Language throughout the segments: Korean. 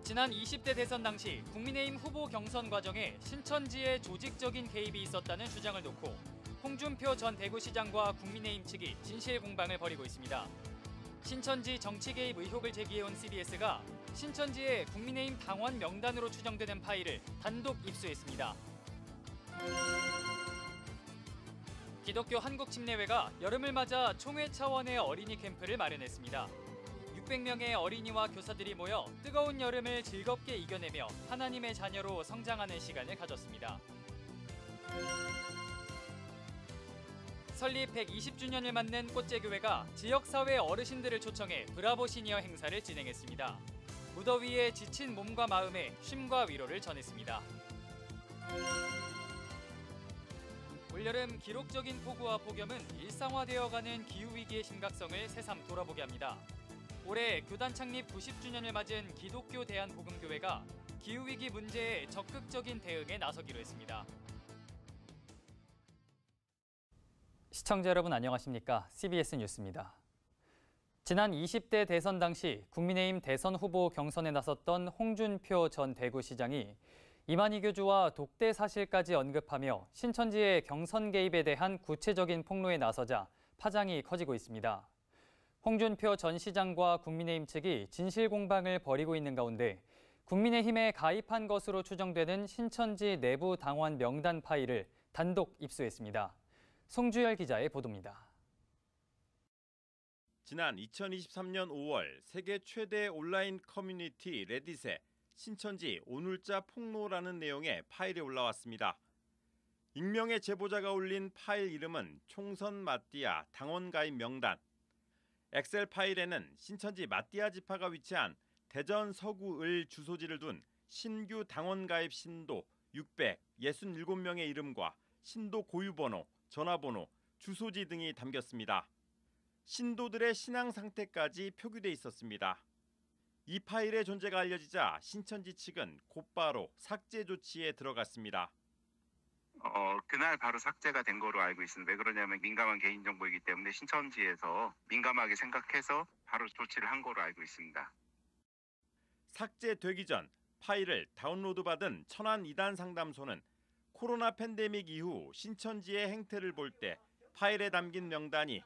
지난 20대 대선 당시 국민의힘 후보 경선 과정에 신천지의 조직적인 개입이 있었다는 주장을 놓고 홍준표 전 대구시장과 국민의힘 측이 진실 공방을 벌이고 있습니다. 신천지 정치 개입 의혹을 제기해온 CBS가 신천지의 국민의힘 당원 명단으로 추정되는 파일을 단독 입수했습니다. 기독교 한국침례회가 여름을 맞아 총회 차원의 어린이 캠프를 마련했습니다. 600명의 어린이와 교사들이 모여 뜨거운 여름을 즐겁게 이겨내며 하나님의 자녀로 성장하는 시간을 가졌습니다. 설립 120주년을 맞는 꽃제교회가 지역사회 어르신들을 초청해 브라보 시니어 행사를 진행했습니다. 무더위에 지친 몸과 마음에 쉼과 위로를 전했습니다. 올여름 기록적인 폭우와 폭염은 일상화되어가는 기후위기의 심각성을 새삼 돌아보게 합니다. 올해 교단 창립 90주년을 맞은 기독교 대한복음교회가 기후위기 문제에 적극적인 대응에 나서기로 했습니다. 시청자 여러분 안녕하십니까? CBS 뉴스입니다. 지난 20대 대선 당시 국민의힘 대선 후보 경선에 나섰던 홍준표 전 대구시장이 이만희 교주와 독대 사실까지 언급하며 신천지의 경선 개입에 대한 구체적인 폭로에 나서자 파장이 커지고 있습니다. 홍준표 전 시장과 국민의힘 측이 진실 공방을 벌이고 있는 가운데 국민의힘에 가입한 것으로 추정되는 신천지 내부 당원 명단 파일을 단독 입수했습니다. 송주열 기자의 보도입니다. 지난 2023년 5월 세계 최대 온라인 커뮤니티 레딧에 신천지 오늘자 폭로라는 내용의 파일이 올라왔습니다. 익명의 제보자가 올린 파일 이름은 총선 마띠아 당원 가입 명단. 엑셀 파일에는 신천지 마띠아 지파가 위치한 대전 서구을 주소지를 둔 신규 당원 가입 신도 667명의 이름과 신도 고유번호, 전화번호, 주소지 등이 담겼습니다. 신도들의 신앙 상태까지 표기돼 있었습니다. 이 파일의 존재가 알려지자 신천지 측은 곧바로 삭제 조치에 들어갔습니다. 그날 바로 삭제가 된 거로 알고 있습니다. 왜 그러냐면 민감한 개인정보이기 때문에 신천지에서 민감하게 생각해서 바로 조치를 한 거로 알고 있습니다. 삭제되기 전 파일을 다운로드받은 천안 이단 상담소는 코로나 팬데믹 이후 신천지의 행태를 볼 때 파일에 담긴 명단이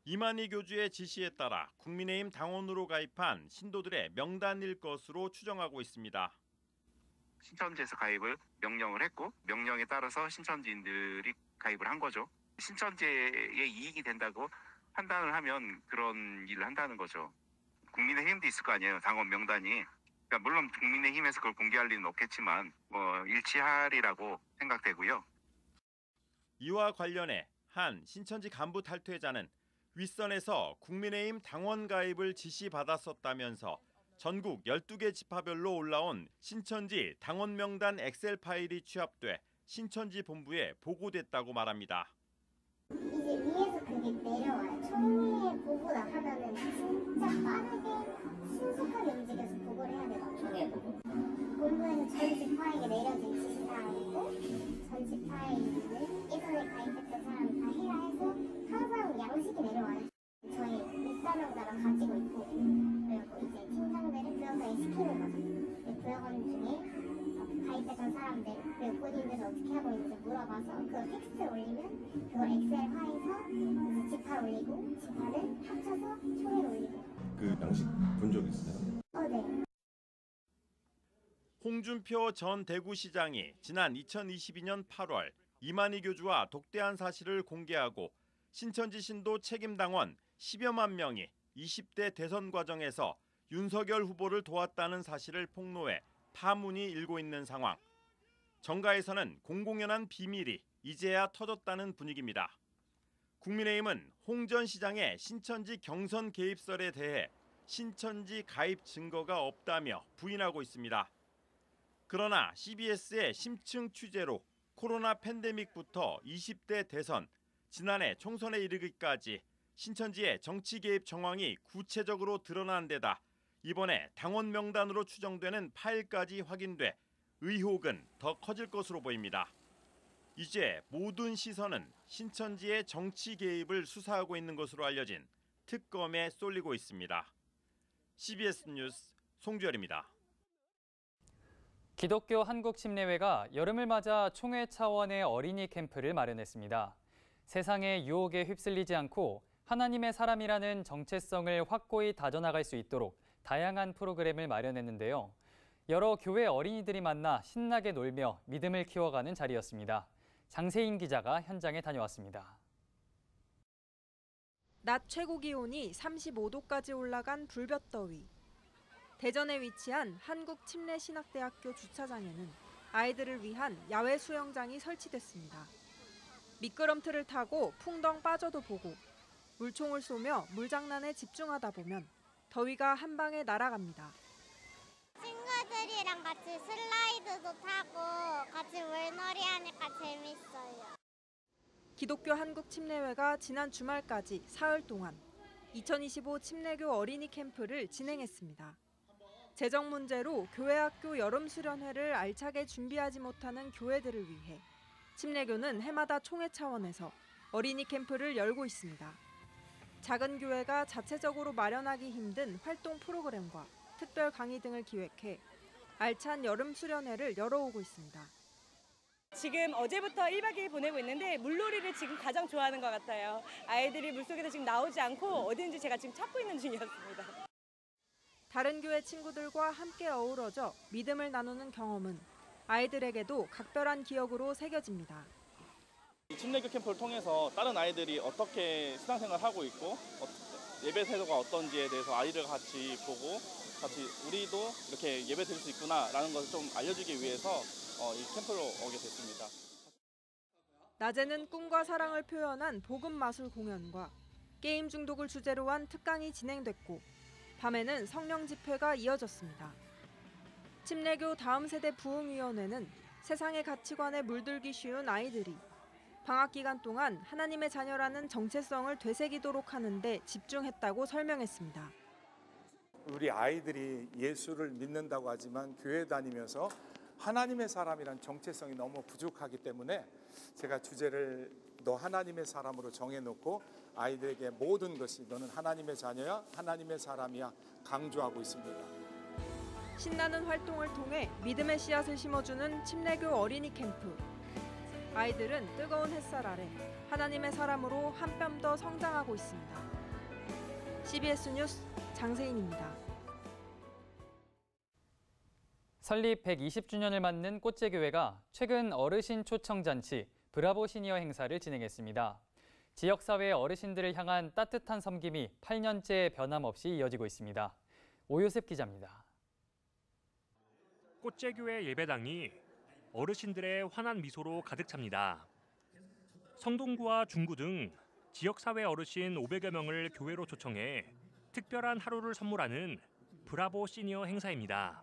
이만희 교주의 지시에 따라 국민의힘 당원으로 가입한 신도들의 명단일 것으로 추정하고 있습니다. 신천지에서 가입을 명령을 했고 명령에 따라서 신천지인들이 가입을 한 거죠. 신천지에 이익이 된다고 판단을 하면 그런 일을 한다는 거죠. 국민의힘도 있을 거 아니에요. 당원 명단이. 그러니까 물론 국민의힘에서 그걸 공개할 리는 없겠지만 일치하리라고 생각되고요. 이와 관련해 한 신천지 간부 탈퇴자는 윗선에서 국민의힘 당원 가입을 지시받았었다면서 전국 12개 지파별로 올라온 신천지 당원 명단 엑셀 파일이 취합돼 신천지 본부에 보고됐다고 말합니다. 이제 위에서 그게 내려와요. 총회 보고나 하면은 진짜 빠르게 신속하게 움직여서 보고를 해야 되거든요. 총회 보고. 본부에서 전 지파에게 내려진 지시사항이 있고 전 지파에는 예전에 가입했던 사람이 다 해야 해서 항상 양식이 내려와요. 저희 윗사명자가 가지고 있고 그리고 이제 팀장들은 부여서에 시키는 거죠. 부여관 중에 가입했던 사람들 그리고 본인들은 어떻게 하고 있는지 물어봐서 그 텍스트를 올리면 그걸 엑셀화해서 이제 지파를 올리고 지파를 합쳐서 총회를 올리고. 그 양식 본 적 있어요? 네. 홍준표 전 대구시장이 지난 2022년 8월 이만희 교주와 독대한 사실을 공개하고 신천지 신도 책임당원 10여만 명이 20대 대선 과정에서 윤석열 후보를 도왔다는 사실을 폭로해 파문이 일고 있는 상황. 정가에서는 공공연한 비밀이 이제야 터졌다는 분위기입니다. 국민의힘은 홍 전 시장의 신천지 경선 개입설에 대해 신천지 가입 증거가 없다며 부인하고 있습니다. 그러나 CBS의 심층 취재로 코로나 팬데믹부터 20대 대선, 지난해 총선에 이르기까지 신천지의 정치 개입 정황이 구체적으로 드러난 데다 이번에 당원 명단으로 추정되는 파일까지 확인돼 의혹은 더 커질 것으로 보입니다. 이제 모든 시선은 신천지의 정치 개입을 수사하고 있는 것으로 알려진 특검에 쏠리고 있습니다. CBS 뉴스 송주열입니다. 기독교 한국침례회가 여름을 맞아 총회 차원의 어린이 캠프를 마련했습니다. 세상의 유혹에 휩쓸리지 않고 하나님의 사람이라는 정체성을 확고히 다져나갈 수 있도록 다양한 프로그램을 마련했는데요. 여러 교회 어린이들이 만나 신나게 놀며 믿음을 키워가는 자리였습니다. 장세인 기자가 현장에 다녀왔습니다. 낮 최고 기온이 35도까지 올라간 불볕더위. 대전에 위치한 한국침례신학대학교 주차장에는 아이들을 위한 야외 수영장이 설치됐습니다. 미끄럼틀을 타고 풍덩 빠져도 보고 물총을 쏘며 물장난에 집중하다 보면 더위가 한 방에 날아갑니다. 친구들이랑 같이 슬라이드도 타고 같이 물놀이 하니까 재밌어요. 기독교 한국침례회가 지난 주말까지 사흘 동안 2025 침례교 어린이 캠프를 진행했습니다. 재정 문제로 교회 학교 여름 수련회를 알차게 준비하지 못하는 교회들을 위해 침례교는 해마다 총회 차원에서 어린이 캠프를 열고 있습니다. 작은 교회가 자체적으로 마련하기 힘든 활동 프로그램과 특별 강의 등을 기획해 알찬 여름 수련회를 열어오고 있습니다. 지금 어제부터 1박 2일 보내고 있는데 물놀이를 지금 가장 좋아하는 것 같아요. 아이들이 물속에서 지금 나오지 않고 어딘지 제가 지금 찾고 있는 중이었습니다. 다른 교회 친구들과 함께 어우러져 믿음을 나누는 경험은 아이들에게도 각별한 기억으로 새겨집니다. 침례교 캠프를 통해서 다른 아이들이 어떻게 신앙생활을 하고 있고 예배 태도가 어떤지에 대해서 아이를 같이 보고 같이 우리도 이렇게 예배 드릴 수 있구나라는 것을 좀 알려주기 위해서 이 캠프로 오게 됐습니다. 낮에는 꿈과 사랑을 표현한 복음 마술 공연과 게임 중독을 주제로 한 특강이 진행됐고 밤에는 성령 집회가 이어졌습니다. 침례교 다음 세대 부흥위원회는 세상의 가치관에 물들기 쉬운 아이들이 방학 기간 동안 하나님의 자녀라는 정체성을 되새기도록 하는 데 집중했다고 설명했습니다. 우리 아이들이 예수를 믿는다고 하지만 교회 다니면서 하나님의 사람이란 정체성이 너무 부족하기 때문에 제가 주제를 너 하나님의 사람으로 정해놓고 아이들에게 모든 것이 너는 하나님의 자녀야, 하나님의 사람이야 강조하고 있습니다. 신나는 활동을 통해 믿음의 씨앗을 심어주는 침례교 어린이 캠프. 아이들은 뜨거운 햇살 아래 하나님의 사람으로 한 뼘 더 성장하고 있습니다. CBS 뉴스 장세인입니다. 설립 120주년을 맞는 꽃제교회가 최근 어르신 초청잔치 브라보 시니어 행사를 진행했습니다. 지역사회 어르신들을 향한 따뜻한 섬김이 8년째 변함없이 이어지고 있습니다. 오요셉 기자입니다. 꽃제교회 예배당이 어르신들의 환한 미소로 가득 찹니다. 성동구와 중구 등 지역사회 어르신 500여 명을 교회로 초청해 특별한 하루를 선물하는 브라보 시니어 행사입니다.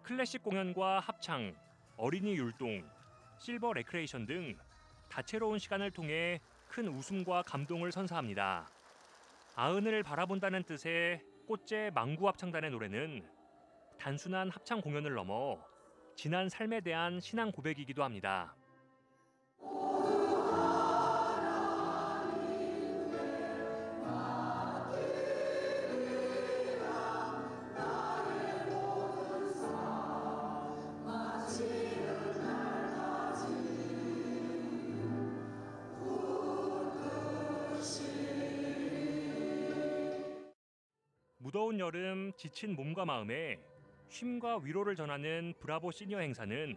클래식 공연과 합창, 어린이 율동, 실버 레크레이션 등 다채로운 시간을 통해 큰 웃음과 감동을 선사합니다. 아흔을 바라본다는 뜻의 꽃제 망구합창단의 노래는 단순한 합창 공연을 넘어 지난 삶에 대한 신앙 고백이기도 합니다. 무더운 여름 지친 몸과 마음에 쉼과 위로를 전하는 브라보 시니어 행사는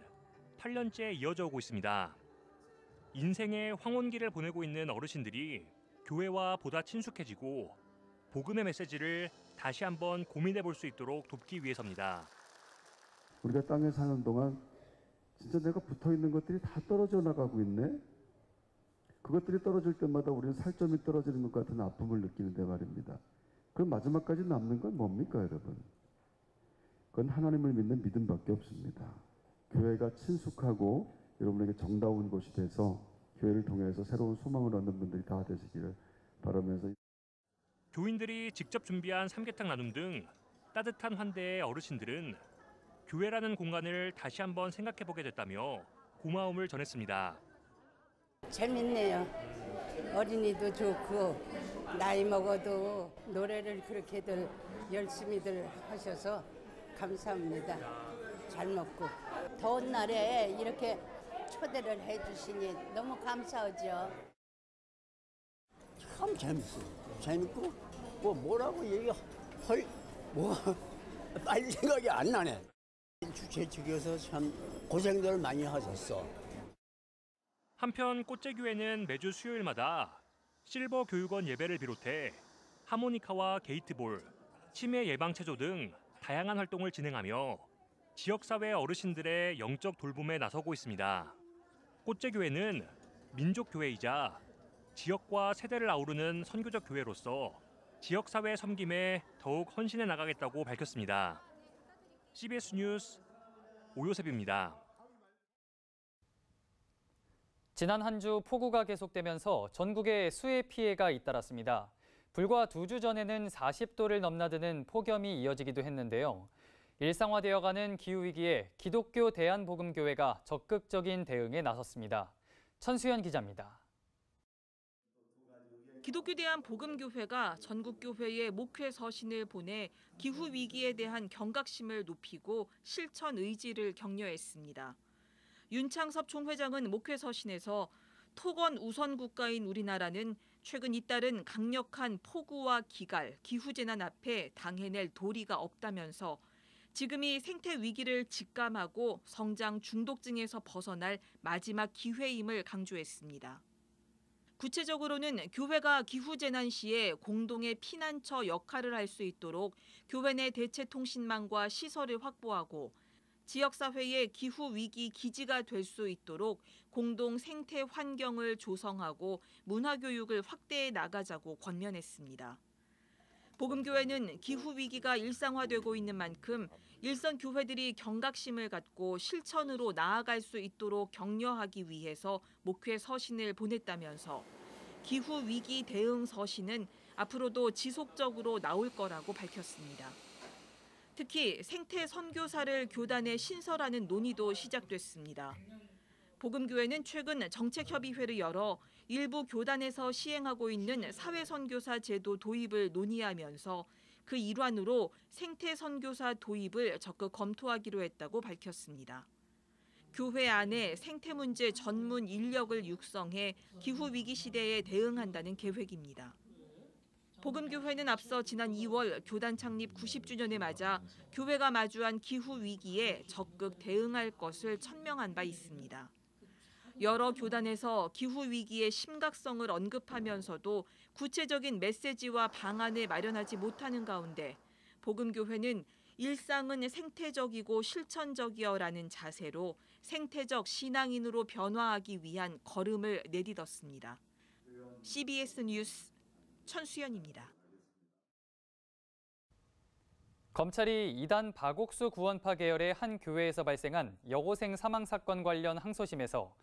8년째 이어져 오고 있습니다. 인생의 황혼기를 보내고 있는 어르신들이 교회와 보다 친숙해지고 복음의 메시지를 다시 한번 고민해 볼 수 있도록 돕기 위해서입니다. 우리가 땅에 사는 동안 진짜 내가 붙어있는 것들이 다 떨어져 나가고 있네. 그것들이 떨어질 때마다 우리는 살점이 떨어지는 것 같은 아픔을 느끼는데 말입니다. 그럼 마지막까지 남는 건 뭡니까, 여러분? 그건 하나님을 믿는 믿음밖에 없습니다. 교회가 친숙하고 여러분에게 정다운 곳이 돼서 교회를 통해서 새로운 소망을 얻는 분들이 다 되시기를 바라면서 교인들이 직접 준비한 삼계탕 나눔 등 따뜻한 환대의 어르신들은 교회라는 공간을 다시 한번 생각해 보게 됐다며 고마움을 전했습니다. 재밌네요. 어린이도 좋고 나이 먹어도 노래를 그렇게들 열심히들 하셔서 감사합니다. 잘 먹고 더운 날에 이렇게 초대를 해주시니 너무 감사하죠. 참 재밌어요. 재밌고 뭐라고 얘기할 빨리 생각이 안 나네. 주최 측에서 참 고생들 많이 하셨어. 한편 꽃제교회는 매주 수요일마다 실버 교육원 예배를 비롯해 하모니카와 게이트볼, 치매 예방 체조 등 다양한 활동을 진행하며 지역사회 어르신들의 영적 돌봄에 나서고 있습니다. 꽃제교회는 민족교회이자 지역과 세대를 아우르는 선교적 교회로서 지역사회 섬김에 더욱 헌신해 나가겠다고 밝혔습니다. CBS 뉴스 오요셉입니다. 지난 한 주 폭우가 계속되면서 전국에 수해 피해가 잇따랐습니다. 불과 2주 전에는 40도를 넘나드는 폭염이 이어지기도 했는데요. 일상화되어가는 기후위기에 기독교 대한복음교회가 적극적인 대응에 나섰습니다. 천수연 기자입니다. 기독교 대한복음교회가 전국 교회에 목회 서신을 보내 기후 위기에 대한 경각심을 높이고 실천 의지를 격려했습니다. 윤창섭 총회장은 목회 서신에서 토건 우선 국가인 우리나라는 최근 잇따른 강력한 폭우와 기갈, 기후재난 앞에 당해낼 도리가 없다면서 지금이 생태 위기를 직감하고 성장 중독증에서 벗어날 마지막 기회임을 강조했습니다. 구체적으로는 교회가 기후재난 시에 공동의 피난처 역할을 할 수 있도록 교회 내 대체통신망과 시설을 확보하고 지역사회의 기후위기 기지가 될 수 있도록 공동 생태 환경을 조성하고 문화교육을 확대해 나가자고 권면했습니다. 복음교회는 기후위기가 일상화되고 있는 만큼 일선 교회들이 경각심을 갖고 실천으로 나아갈 수 있도록 격려하기 위해서 목회 서신을 보냈다면서 기후위기 대응 서신은 앞으로도 지속적으로 나올 거라고 밝혔습니다. 특히 생태 선교사를 교단에 신설하는 논의도 시작됐습니다. 복음교회는 최근 정책협의회를 열어 일부 교단에서 시행하고 있는 사회선교사 제도 도입을 논의하면서 그 일환으로 생태 선교사 도입을 적극 검토하기로 했다고 밝혔습니다. 교회 안에 생태 문제 전문 인력을 육성해 기후위기 시대에 대응한다는 계획입니다. 복음교회는 앞서 지난 2월 교단 창립 90주년을 맞아 교회가 마주한 기후위기에 적극 대응할 것을 천명한 바 있습니다. 여러 교단에서 기후위기의 심각성을 언급하면서도 구체적인 메시지와 방안을 마련하지 못하는 가운데 복음교회는 일상은 생태적이고 실천적이어라는 자세로 생태적 신앙인으로 변화하기 위한 걸음을 내딛었습니다. CBS 뉴스 천수연입니다. 검찰이 이단 박옥수 구원파 계열의 한 교회에서 발생한 여고생 사망 사건 관련 항소심에서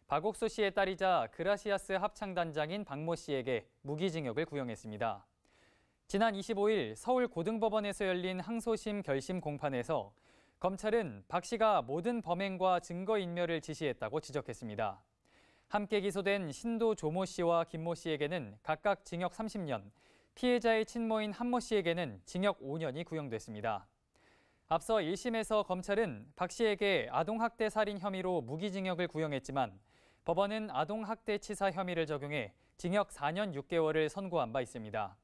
박옥수 씨의 딸이자 그라시아스 합창단장인 박모 씨에게 무기징역을 구형했습니다. 지난 25일 서울고등법원에서 열린 항소심 결심 공판에서 검찰은 박 씨가 모든 범행과 증거인멸을 지시했다고 지적했습니다. 함께 기소된 신도 조모 씨와 김모 씨에게는 각각 징역 30년, 피해자의 친모인 한모 씨에게는 징역 5년이 구형됐습니다. 앞서 1심에서 검찰은 박 씨에게 아동학대 살인 혐의로 무기징역을 구형했지만 법원은 아동학대치사 혐의를 적용해 징역 4년 6개월을 선고한 바 있습니다.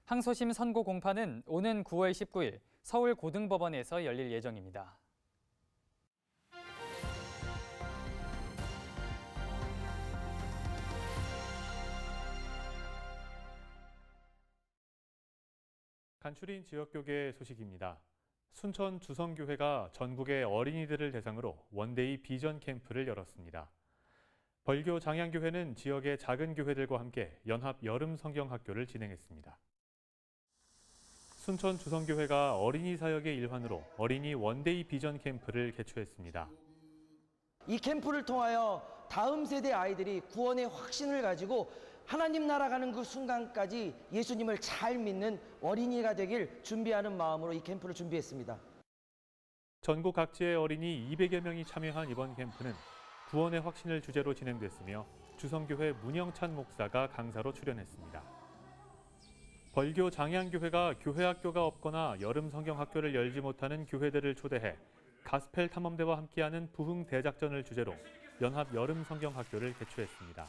항소심 선고 공판은 오는 9월 19일 서울고등법원에서 열릴 예정입니다. 간추린 지역교계 소식입니다. 순천 주성교회가 전국의 어린이들을 대상으로 원데이 비전 캠프를 열었습니다. 벌교 장양교회는 지역의 작은 교회들과 함께 연합 여름 성경학교를 진행했습니다. 순천 주성교회가 어린이 사역의 일환으로 어린이 원데이 비전 캠프를 개최했습니다. 이 캠프를 통하여 다음 세대 아이들이 구원의 확신을 가지고 하나님 나라 가는 그 순간까지 예수님을 잘 믿는 어린이가 되길 준비하는 마음으로 이 캠프를 준비했습니다. 전국 각지의 어린이 200여 명이 참여한 이번 캠프는 구원의 확신을 주제로 진행됐으며 주성교회 문영찬 목사가 강사로 출연했습니다. 벌교 장양교회가 교회 학교가 없거나 여름 성경학교를 열지 못하는 교회들을 초대해 가스펠 탐험대와 함께하는 부흥 대작전을 주제로 연합 여름 성경학교를 개최했습니다.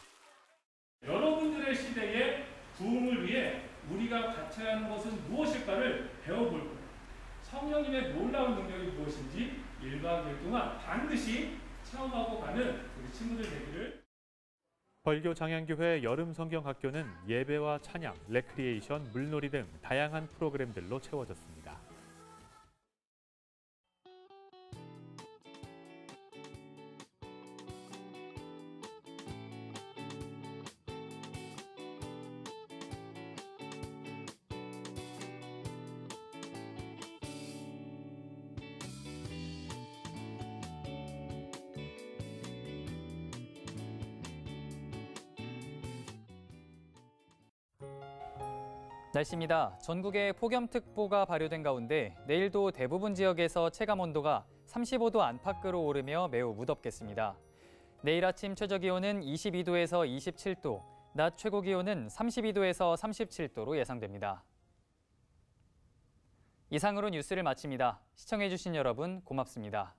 여러분들의 시대에 부흥을 위해 우리가 갖춰야 하는 것은 무엇일까를 배워볼 거예요. 성령님의 놀라운 능력이 무엇인지 1박 2일 동안 반드시 체험하고 가는 우리 친구들 되기를. 벌교 장양교회 여름 성경학교는 예배와 찬양, 레크리에이션, 물놀이 등 다양한 프로그램들로 채워졌습니다. 날씨입니다. 전국에 폭염특보가 발효된 가운데 내일도 대부분 지역에서 체감온도가 35도 안팎으로 오르며 매우 무덥겠습니다. 내일 아침 최저기온은 22도에서 27도, 낮 최고기온은 32도에서 37도로 예상됩니다. 이상으로 뉴스를 마칩니다. 시청해주신 여러분 고맙습니다.